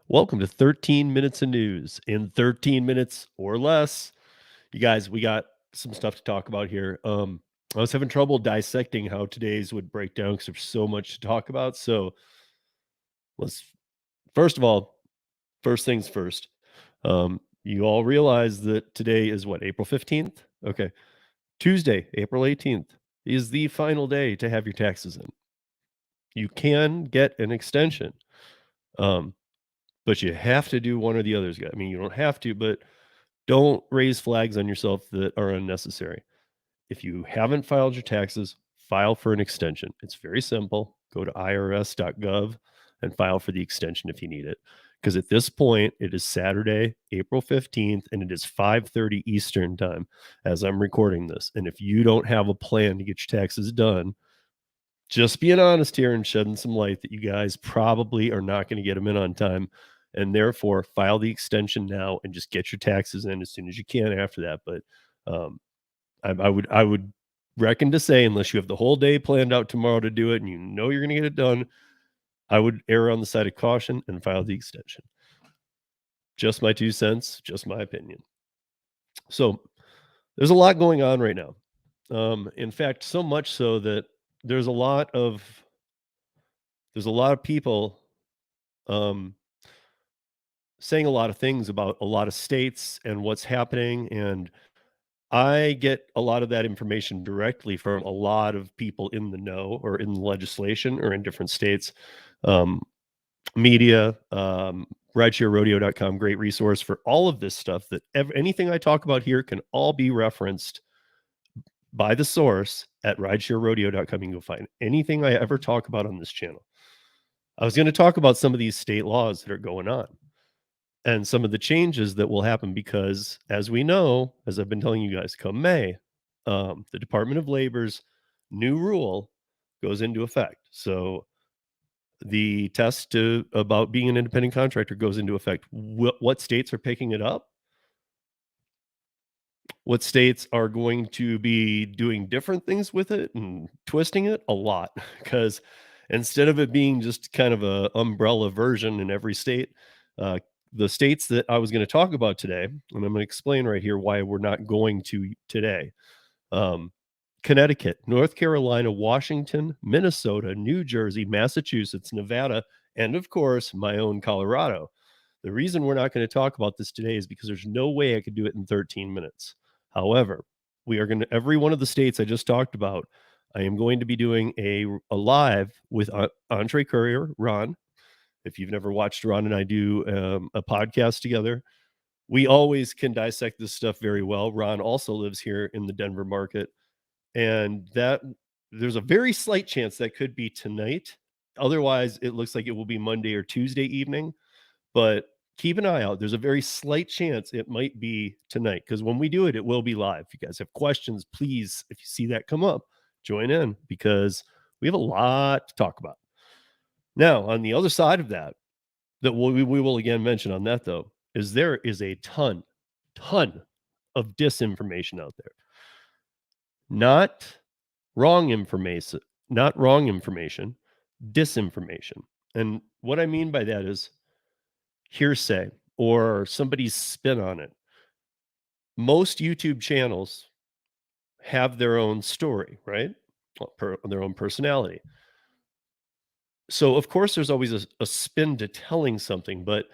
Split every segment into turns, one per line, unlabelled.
Welcome to 13 minutes of news in 13 minutes or less. You guys, we got some stuff to talk about here. I was having trouble dissecting how today's would break down because there's so much to talk about. So let's first of all, first things first. You all realize that today is what, April 15th? Okay. Tuesday, April 18th is the final day to have your taxes in. You can get an extension. Um, but you have to do one or the others. I mean, you don't have to, but don't raise flags on yourself that are unnecessary. If you haven't filed your taxes, file for an extension. It's very simple. Go to irs.gov and file for the extension if you need it. Because at this point, it is Saturday, April 15th, and it is 5:30 Eastern time as I'm recording this. And if you don't have a plan to get your taxes done, just being honest here and shedding some light that you guys probably are not going to get them in on time, and therefore file the extension now and just get your taxes in as soon as you can after that. But um, I would reckon to say, unless you have the whole day planned out tomorrow to do it and you know you're going to get it done, I would err on the side of caution and file the extension. Just my 2 cents, just my opinion. So there's a lot going on right now. In fact, so much so that there's a lot of people um, saying a lot of things about a lot of states and what's happening. And I get a lot of that information directly from a lot of people in the know or in the legislation or in different states. Um, Media, ridesharerodeo.com, great resource for all of this stuff that anything I talk about here can all be referenced by the source at ridesharerodeo.com. You can go find anything I ever talk about on this channel. I was going to talk about some of these state laws that are going on and some of the changes that will happen because, as we know, as I've been telling you guys, come May, the Department of Labor's new rule goes into effect. So the test about being an independent contractor goes into effect. What states are picking it up? What states are going to be doing different things with it and twisting it? A lot, because instead of it being just kind of a umbrella version in every state, uh, the states that I was going to talk about today, and I'm going to explain right here why we're not going to today. Um, Connecticut, North Carolina, Washington, Minnesota, New Jersey, Massachusetts, Nevada, and of course, my own Colorado. The reason we're not going to talk about this today is because there's no way I could do it in 13 minutes. However, we are going to, every one of the states I just talked about, I am going to be doing a live with Andre Courier, Ron. If you've never watched Ron and I do a podcast together, we always can dissect this stuff very well. Ron also lives here in the Denver market, and that there's a very slight chance that could be tonight. Otherwise, it looks like it will be Monday or Tuesday evening, but keep an eye out. There's a very slight chance it might be tonight because when we do it, it will be live. If you guys have questions, please, if you see that come up, join in because we have a lot to talk about. Now, on the other side of that, we will again mention on that though, is there is a ton of disinformation out there. Not wrong information, disinformation. And what I mean by that is hearsay or somebody's spin on it. Most YouTube channels have their own story, right? Their own personality. So, of course, there's always a spin to telling something. But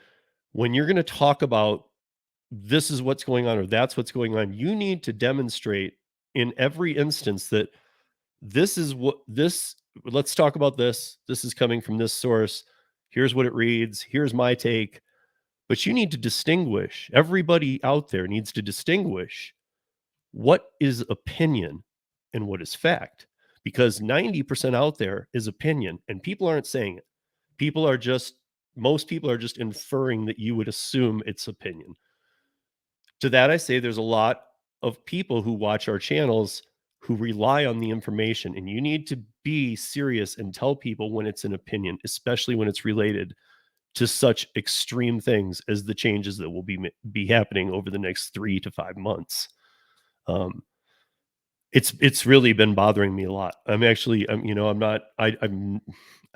when you're going to talk about this is what's going on or that's what's going on, you need to demonstrate in every instance that this is what this let's talk about this. This is coming from this source. Here's what it reads. Here's my take. But you need to distinguish. Everybody out there needs to distinguish what is opinion and what is fact. Because 90% out there is opinion and people aren't saying it. People are just, most people are just inferring that you would assume it's opinion. To that, I say there's a lot of people who watch our channels who rely on the information, and you need to be serious and tell people when it's an opinion, especially when it's related to such extreme things as the changes that will be happening over the next 3 to 5 months. It's really been bothering me a lot. I'm not I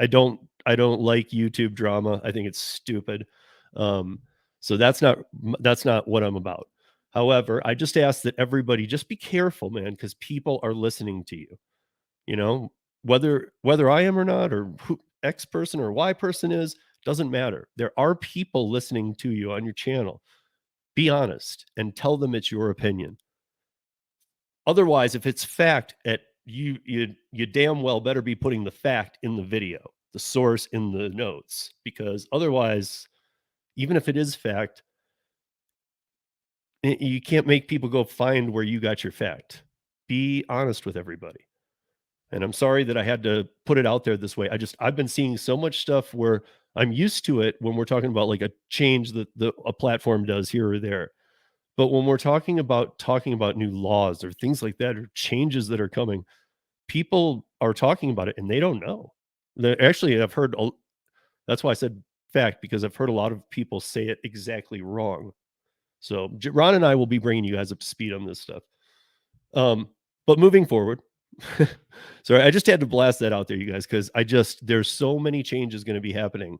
don't like YouTube drama. I think it's stupid. Um, so that's not what I'm about. However, I just ask that everybody just be careful, man, because people are listening to you. You know, whether I am or not, or who X person or Y person is, doesn't matter. There are people listening to you on your channel. Be honest and tell them it's your opinion. Otherwise, if it's fact, at you damn well better be putting the fact in the video, the source in the notes, because otherwise, even if it is fact, you can't make people go find where you got your fact. Be honest with everybody. And I'm sorry that I had to put it out there this way. I've been seeing so much stuff where I'm used to it when we're talking about like a change that a platform does here or there. But when we're talking about new laws or things like that, or changes that are coming, people are talking about it and they don't know. Actually, that's why I said fact, because I've heard a lot of people say it exactly wrong. So Ron and I will be bringing you guys up to speed on this stuff. Um, but moving forward, sorry, I just had to blast that out there, you guys, because there's so many changes going to be happening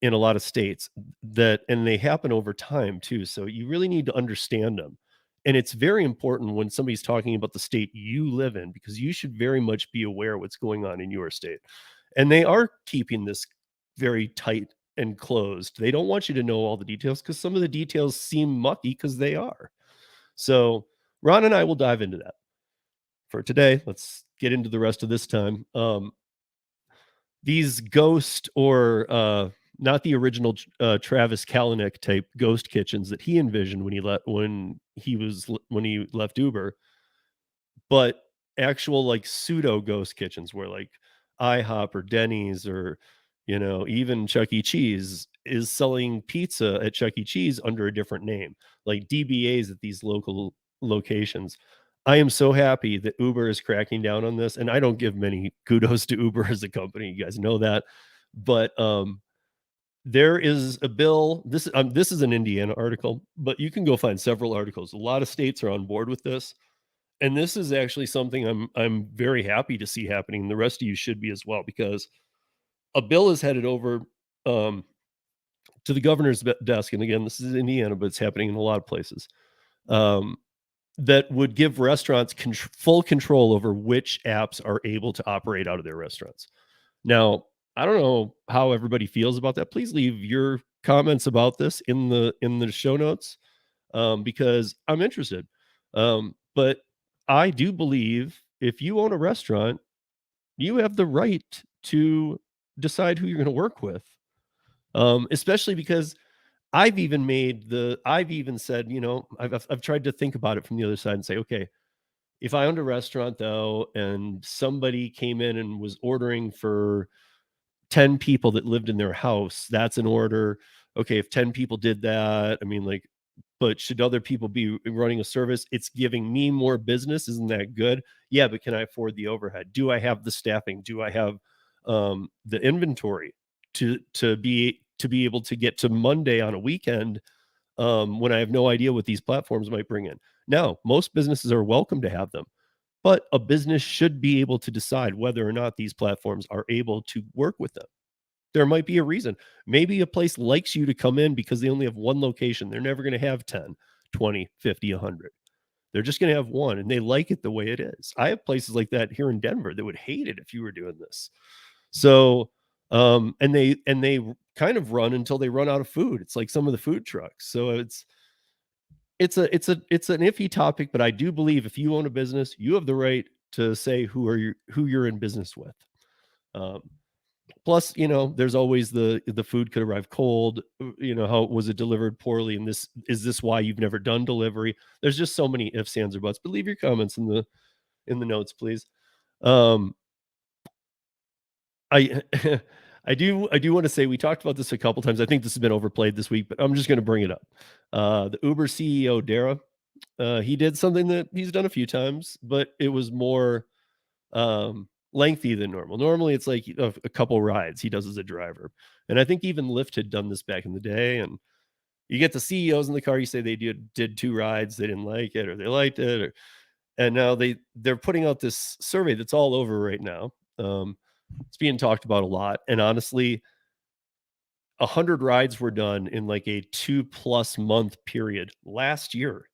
in a lot of states, and they happen over time too. So you really need to understand them. And it's very important when somebody's talking about the state you live in, because you should very much be aware what's going on in your state. And they are keeping this very tight and closed. They don't want you to know all the details, because some of the details seem mucky, because they are. So Ron and I will dive into that. For today, let's get into the rest of this time. These ghost, or not the original Travis Kalanick type ghost kitchens that he envisioned when he left Uber, but actual like pseudo ghost kitchens where like IHOP or Denny's, or even Chuck E. Cheese is selling pizza at Chuck E. Cheese under a different name, like DBAs at these local locations. I am so happy that Uber is cracking down on this, and I don't give many kudos to Uber as a company. You guys know that, but there is a bill. This is an Indiana article, but you can go find several articles. A lot of states are on board with this, and this is actually something I'm very happy to see happening. The rest of you should be as well, because a bill is headed over um, to the governor's desk. And again, this is Indiana, but it's happening in a lot of places. Um, that would give restaurants full control over which apps are able to operate out of their restaurants. Now, I don't know how everybody feels about that. Please leave your comments about this in the show notes, because I'm interested. But I do believe if you own a restaurant, you have the right to decide who you're going to work with. Especially because I've even said, I've tried to think about it from the other side and say, okay, if I owned a restaurant though, and somebody came in and was ordering for 10 people that lived in their house, that's an order. Okay, if 10 people did that, I mean, like, but should other people be running a service? It's giving me more business. Isn't that good? Yeah, but can I afford the overhead? Do I have the staffing? Do I have the inventory to be able to get to Monday on a weekend, when I have no idea what these platforms might bring in? Now, most businesses are welcome to have them, but a business should be able to decide whether or not these platforms are able to work with them. There might be a reason. Maybe a place likes you to come in because they only have one location. They're never going to have 10, 20, 50, 100. They're just going to have one, and they like it the way it is. I have places like that here in Denver that would hate it if you were doing this. So, and they kind of run until they run out of food. It's like some of the food trucks. So it's an iffy topic, but I do believe if you own a business, you have the right to say who you're in business with. Um, Plus, there's always the food could arrive cold. How was it delivered poorly? And this why you've never done delivery? There's just so many ifs, ands, or buts. But leave your comments in the notes, please. Um, I I do want to say we talked about this a couple times. I think this has been overplayed this week, but I'm just going to bring it up. The Uber CEO Dara, he did something that he's done a few times, but it was more lengthy than normal. Normally, it's like a couple rides he does as a driver, and I think even Lyft had done this back in the day. And you get the CEOs in the car, you say they did two rides, they didn't like it, or they liked it, and now they're putting out this survey that's all over right now. It's being talked about a lot, and honestly, 100 rides were done in like a 2+ month period last year.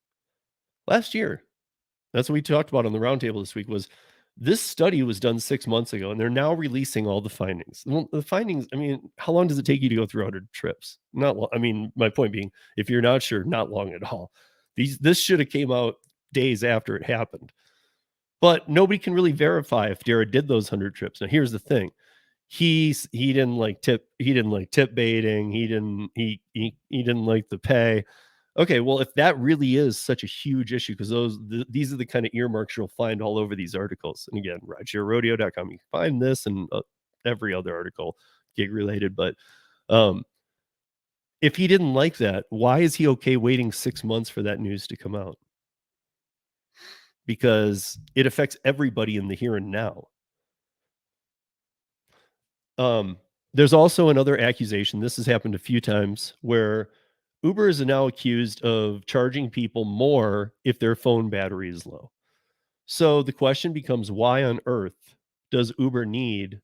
Last year. That's what we talked about on the roundtable this week was this study was done 6 months ago, and they're now releasing all the findings. Well, the findings, I mean, how long does it take you to go through 100 trips? Not long. I mean, my point being, if you're not sure, not long at all. This should have came out days after it happened. But nobody can really verify if Jared did those 100 trips. Now, here's the thing. He didn't like tip baiting. He didn't like the pay. Okay, well, if that really is such a huge issue, because these are the kind of earmarks you'll find all over these articles. And again, ridesharerodeo.com, you can find this and every other article gig related. But um, if he didn't like that, why is he okay waiting 6 months for that news to come out? Because it affects everybody in the here and now. Um, there's also another accusation. This has happened a few times where Uber is now accused of charging people more if their phone battery is low. So the question becomes, why on earth does Uber need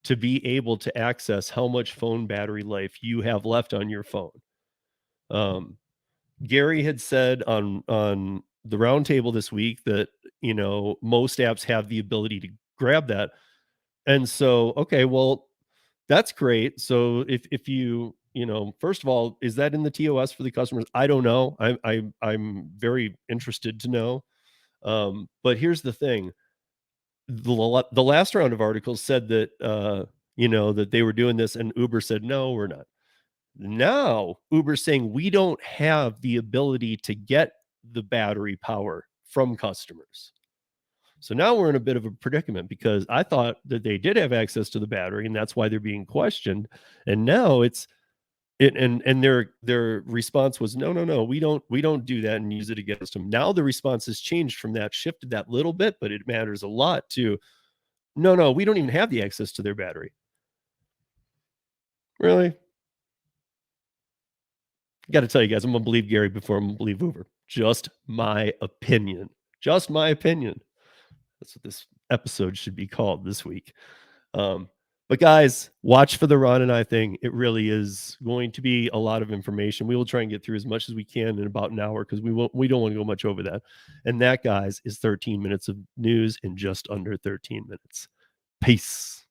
to be able to access how much phone battery life you have left on your phone? Um, Gary had said on the roundtable this week that most apps have the ability to grab that, and so okay, well, that's great. So if first of all, is that in the TOS for the customers? I don't know. I'm very interested to know. But here's the thing: the last round of articles said that that they were doing this, and Uber said no, we're not. Now Uber's saying we don't have the ability to get the battery power from customers. So now we're in a bit of a predicament because I thought that they did have access to the battery and that's why they're being questioned. And now it's it and their response was no, no, no, we don't do that and use it against them. Now the response has changed from that, shifted that little bit, but it matters a lot to no, no, we don't even have the access to their battery. Really? Got to tell you guys, I'm gonna believe Gary before I'm gonna believe Uber. Just my opinion. Just my opinion. That's what this episode should be called this week. But guys, watch for the Ron and I thing. It really is going to be a lot of information. We will try and get through as much as we can in about an hour because we don't want to go much over that. And that, guys, is 13 minutes of news in just under 13 minutes. Peace.